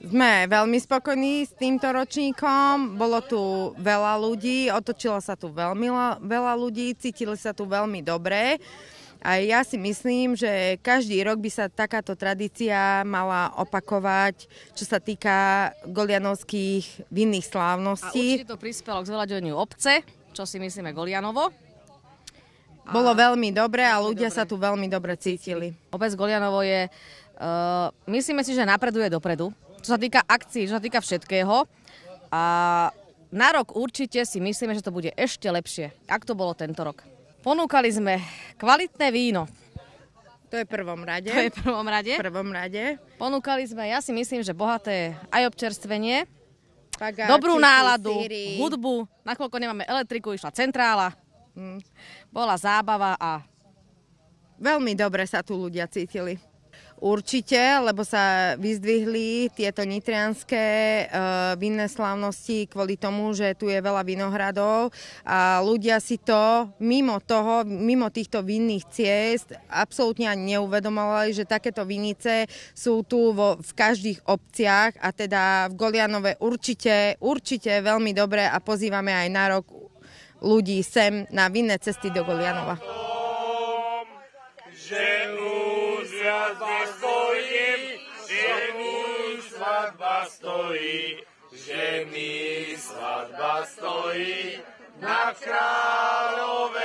Sme veľmi spokojní s týmto ročníkom, bolo tu veľa ľudí, otočilo sa tu veľa ľudí, cítili sa tu veľmi dobre. A ja si myslím, že každý rok by sa takáto tradícia mala opakovať, čo sa týka golianovských vinných slávností. A určite to prispelo k zveľaďovaniu obce, čo si myslíme Golianovo. Bolo veľmi dobre a ľudia sa tu veľmi dobre cítili. Obec Golianovo je, myslíme si, že napreduje dopredu, čo sa týka akcií, čo sa týka všetkého. A na rok určite si myslíme, že to bude ešte lepšie, ako to bolo tento rok. Ponúkali sme kvalitné víno. To je v prvom rade. V prvom rade. Ponúkali sme, ja si myslím, že bohaté aj občerstvenie, Pagáči, dobrú náladu, síry. hudbu, nakoľko nemáme elektriku, išla centrála, bola zábava a Veľmi dobre sa tu ľudia cítili. Určite, lebo sa vyzdvihli tieto nitrianske vinné slávnosti kvôli tomu, že tu je veľa vinohradov a ľudia si to mimo týchto vinných ciest absolútne ani neuvedomovali, že takéto vinice sú tu v každých obciach a teda v Golianove určite veľmi dobre a pozývame aj na rok ľudí sem na vinné cesty do Golianova. Že mi svadba stojí na kráľovej